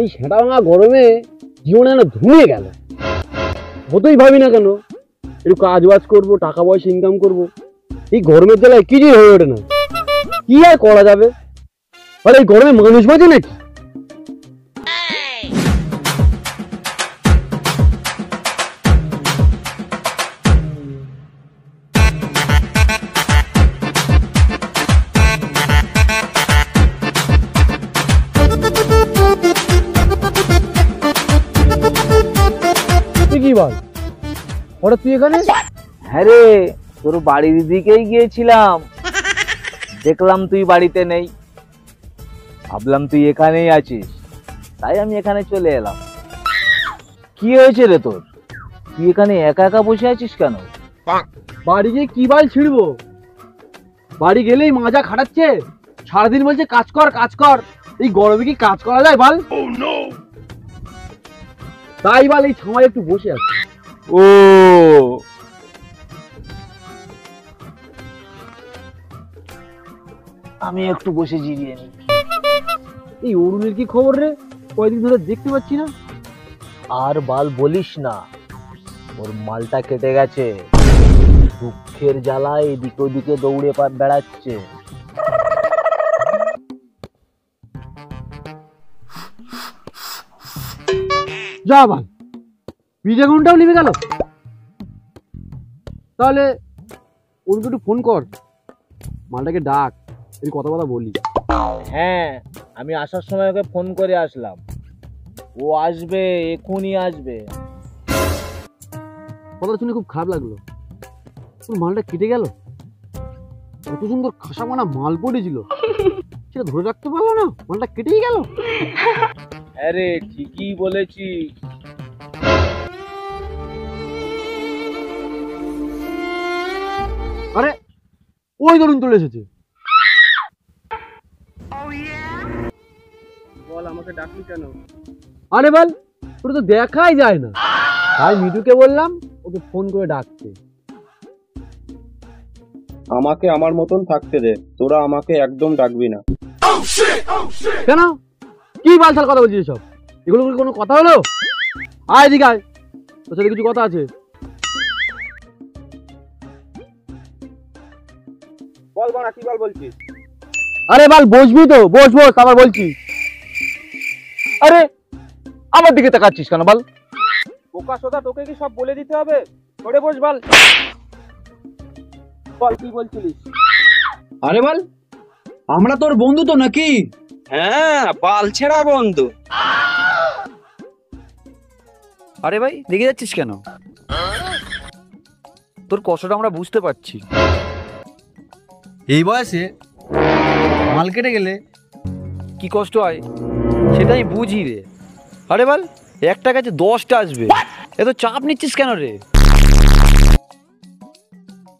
এই সেটা ভাঙা গরমে জীবনে যেন ধুয়ে গেল। হতেই ভাবি না কেন একটু কাজ বাজ করবো, টাকা পয়সা ইনকাম করবো, এই গরমের জ্বালায় কিছুই হয়ে ওঠে না। কি আর করা যাবে? আর এই গরমে মানুষ বাঁচে নাকি? কি বল হঠাৎ তুই এখানে? হ্যাঁ রে, তোর বাড়ির দিকেই গিয়েছিলাম, দেখলাম তুই বাড়িতে নেই, ভাবলাম তুই এখানেই আছিস, তাই আমি এখানে চলে এলাম। কি হয়েছে রে তোর? তুই এখানে একা একা বসে আছিস কেন? বাড়ি গিয়ে কি বাল ছিড়বো? বাড়ি গেলেই মাজা খাটাচ্ছে, সারাদিন বলছে কাজ কর কাজ কর। এই গরমে কি কাজ করা যায় বল? তাই বল এই সময় একটু বসে আছে। ও আমি একটু বসে জিরিয়ে নি। এই অরুণের কি খবর রে? কয়েকদিন ধরে দেখতে পাচ্ছি না। আর বাল বলিস না, ওর মালটা কেটে গেছে, দুঃখের জ্বালায় এদিকে ওদিকে দৌড়ে বেড়াচ্ছে। যা ভাই, বিজ অ্যাকাউন্টটাও নেমে গেল। তাহলে ওকে একটু ফোন কর, মালটাকে ডাক, এই কথা বলি। হ্যাঁ, আমি আসার সময় ওকে ফোন করে আসলাম, ও আসবে, এখনই আসবে। কথাটা শুনে খুব খারাপ লাগলো। মালটা কেটে গেল, কত সুন্দর খাসা মানা মাল পড়েছিল, সেটা ধরে রাখতে পারলো না, মালটা কেটেই গেল। আরে ঠিকই বলেছিস। আরে ওই ধরুন চলে এসেছে। বল আমাকে ডাকলি কেন? আরে বল, তোর তো দেখাই যায় না, তাই মিঠুকে বললাম ওকে ফোন করে ডাকতে। আমাকে আমার মতন থাকতে দে, তোরা আমাকে একদম ডাকবি না। কেন? কি বালছাল কথা বলছিস সব? এগুলো কোনো কথা হলো? আয় এদিকে আয়, তোর সাথে কিছু কথা আছে। বল বাড়া, কি বল বলছিস? আরে বাল বসবি তো, বস বস, আবার বলছি। আরে আমার দিকে তাকাচ্ছিস কেন বল? বোকা সোদা, তোকে কি সব বলে দিতে হবে? সরে বস বল। বল কি বলছিলিস? আরে বল, আমরা তোর বন্ধু তো নাকি? হ্যাঁ, বাল ছেড়া বন্ধু। আরে ভাই, রেগে যাচ্ছিস কেন? তোর কষ্টটা আমরা বুঝতে পারছি। এই বয়সে মাল কেটে গেলে কি কষ্ট হয় সেটাই বুঝি রে। আরে বল, একটা কাছে 10টা আসবে, এত চাপ নিচ্ছিস কেন রে?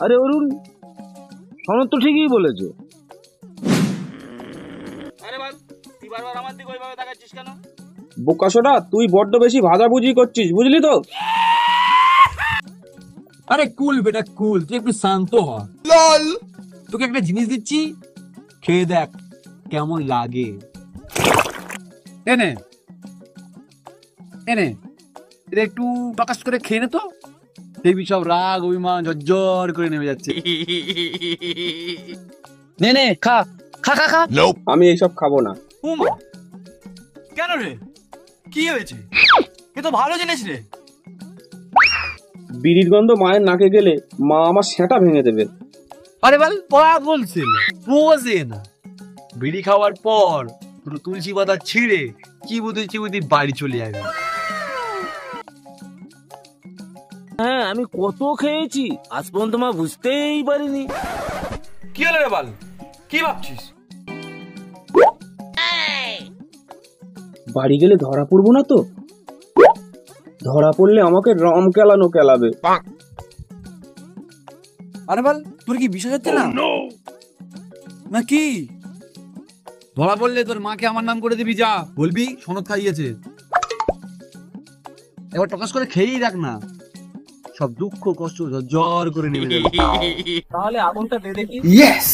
আরে অরুণ, সনদ তো ঠিকই বলেছে। আরে বল, তুই বারবার আমার দিকে ওইভাবে তাকাচ্ছিস কেন? বোকা সোদা, তুই বড্ড বেশি ভাজাভুজি করছিস, বুঝলি তো? আরে কুল বেটা কুল, তুই একটু শান্ত হ। লল, তোকে একটা জিনিস দিচ্ছি, খেয়ে দেখ কেমন লাগে। এনে এনে এটা একটু প্রকাশ করে খেয়ে নে তো, দেখবি সব রাগ অভিমান ঝরঝর করে নেমে যাচ্ছে। নে নে, খা খা খা খা। আমি এইসব খাবো না। কেন রে, কি হয়েছে? এ তো ভালো জিনিস রে। বিড়ির গন্ধ মায়ের নাকে গেলে মা আমার সেটা ভেঙে দেবে। আরে বল, পাগল ছেলে, বোঝে না। বিড়ি খাওয়ার পর পুরো তুলসী পাতা ছিঁড়ে চিবুতে চিবুতে বাড়ি চলে যাবে। হ্যাঁ, আমি কত খেয়েছি, আজ পর্যন্ত মা বুঝতেই পারিনি। কি হলো রে বল, কি ভাবছিস? বাড়ি গেলে ধরা পড়বো না তো? ধরা পড়লে আমাকে রম কেলানো কেলাবে। আরে বল, তোর কি বিষয় হচ্ছে না না কি? ধরা পড়লে তোর মাকে আমার নাম করে দিবি, যা বলবি সনদ খাইয়েছে। এবার প্রকাশ করে খেয়েই দেখ না, সব দুঃখ কষ্ট জ্বর করে নেমে যাবে। তাহলে আগুনটা দে দেখি। ইয়েস,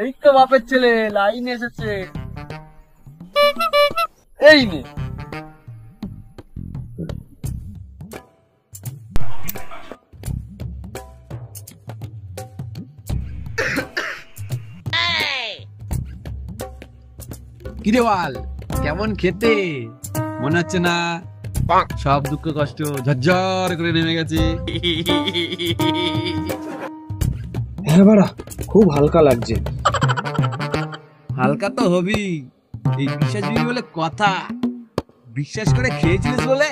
এই তো বাপের ছেলে লাইন এসেছে। এই নে। কিরে বল, কেমন খেতে? মনে হচ্ছে না সব দুঃখ কষ্ট ঝরঝর করে নেমে গেছে? হ্যাঁ বাড়া, খুব হালকা লাগছে। হালকা তো হবি, এই বিশ্বাস বলে কথা। বিশ্বাস করে খেয়েছিলিস বলে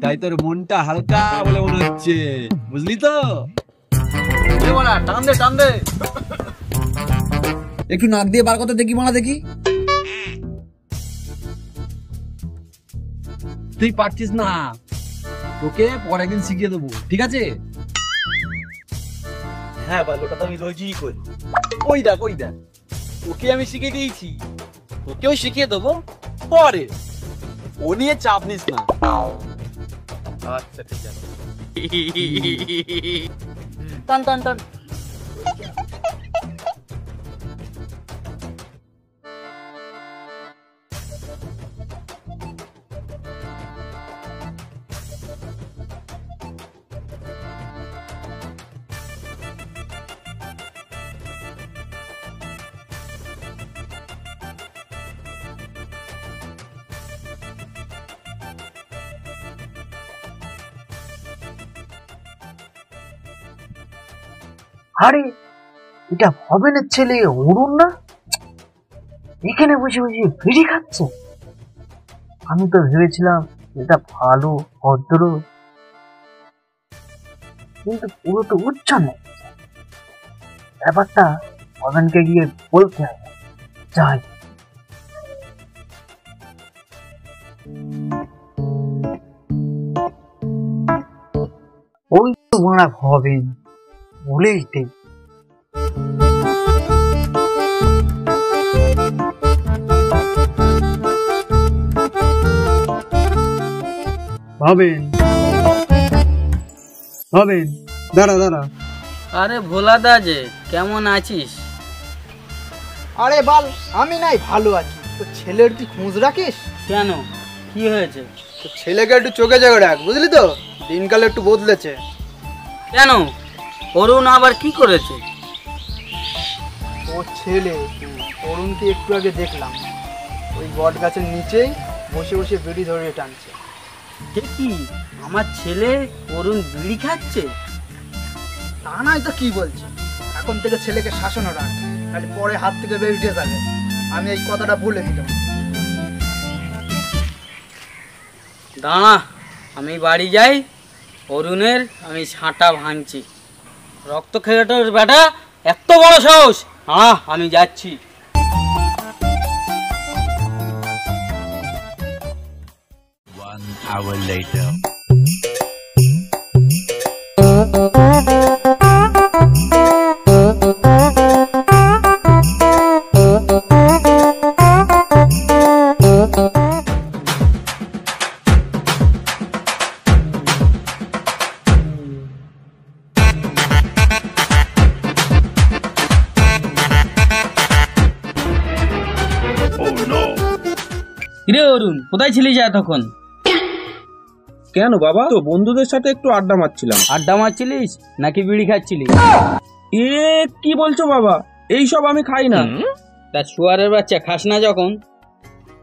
তাই তোর মনটা হালকা বলে মনে হচ্ছে, বুঝলি তো? টান দে টান দে। একটু নাক দিয়ে বার কথা দেখি, মানা দেখি। তুই পারছিস না, তোকে পরে একদিন শিখিয়ে দেবো, ঠিক আছে? হ্যাঁ বল, ওটা তো আমি রোজই করি। ওই দেখ ওই দেখ, ওকে আমি শিখিয়ে দিয়েছি, তোকেও শিখিয়ে দেবো পরে। ও নিয়ে চাপ নিস না। আচ্ছা ঠিক আছে। টান টান টান। আরে এটা ভবেনের ছেলে অরুণ না? এখানে বসে বসে বিড়ি খাচ্ছে। আমি তো ভেবেছিলাম এটা ভালো ভদ্র, কিন্তু পুরো তো উচ্ছন্ন। ব্যাপারটা ভবেনকে গিয়ে বলতে হবে। যাই। ওই তো মারা ভবেন, বলেই দে। ভবেন, ভবেন, দাঁড়া দাঁড়া। আরে ভোলাদা যে, কেমন আছিস? আরে বাল, আমি নাই ভালো আছি। তো ছেলের তুই খোঁজ রাখিস? কেন, কি হয়েছে? তো ছেলেকে একটু চোখে চোখে রাখ, বুঝলি তো? দিনকাল একটু বদলেছে। কেন, অরুণ আবার কি করেছে? ও ছেলে অরুণকে একটু আগে দেখলাম, ওই বট গাছের নিচেই বসে বসে বিড়ি ধরে টানছে। কি, আমার ছেলে অরুণ বিড়ি খাচ্ছে? তা নাই তো কি বলছি। এখন থেকে ছেলেকে শাসনও রাখ, তাহলে পরে হাত থেকে বেরিয়ে যাবে। আমি এই কথাটা বলে দিলাম। দাঁড়া, আমি বাড়ি যাই, অরুণের আমি ছাঁটা ভাঙছি। রক্ত খেয়েটার বেটা এত বড় সাহস! আমি যাচ্ছি। কিরে অরুণ, কোথায় ছিলিস এতক্ষণ? কেন বাবা? তো বন্ধুদের সাথে একটু আড্ডা মারছিলাম। আড্ডা মারছিলিস নাকি বিড়ি খাচ্ছিলিস? এ কি বলছো বাবা? এইসব আমি খাই না। তা শুয়ারের বাচ্চা খাস না যখন,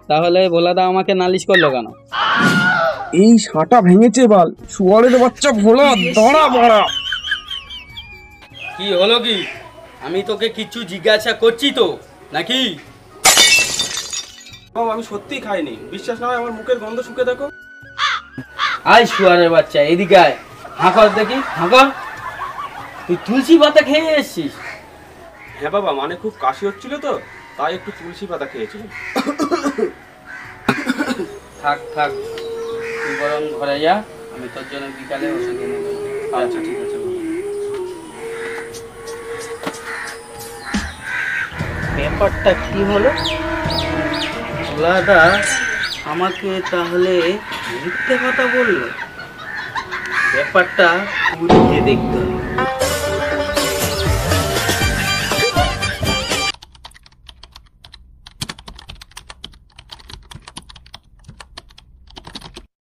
তাহলে ভোলাদা আমাকে নালিশ করলো কেন? এই সাঁটা ভেঙেছে বাল, শুয়ারের বাচ্চা ভোলা। দাঁড়া বাড়া। কি হলো কি? আমি তোকে কিছু জিজ্ঞাসা করছি তো নাকি? বাবা আমি সত্যিই খাইনি, বিশ্বাস না হয় আমার মুখের গন্ধ শুকে দেখো। আয় শুয়ারের বাচ্চা, এদিকে আয়, হাঁকর দেখি, হাঁকর। তুই তুলসী পাতা খেয়ে এসছিস? হ্যাঁ বাবা, মানে খুব কাশি হচ্ছিল তো, তাই একটু তুলসী পাতা খেয়েছিলাম। থাক থাক, তুই বরং ঘরে যা, আমি তোর জন্য বিকালে ওষুধ এনে দেবো। আচ্ছা ঠিক আছে। ব্যাপারটা কি হলো? ভোলাদা আমাকে তাহলে মিথ্যে কথা বললো? ব্যাপারটা পুরীকে দেখতে হবে।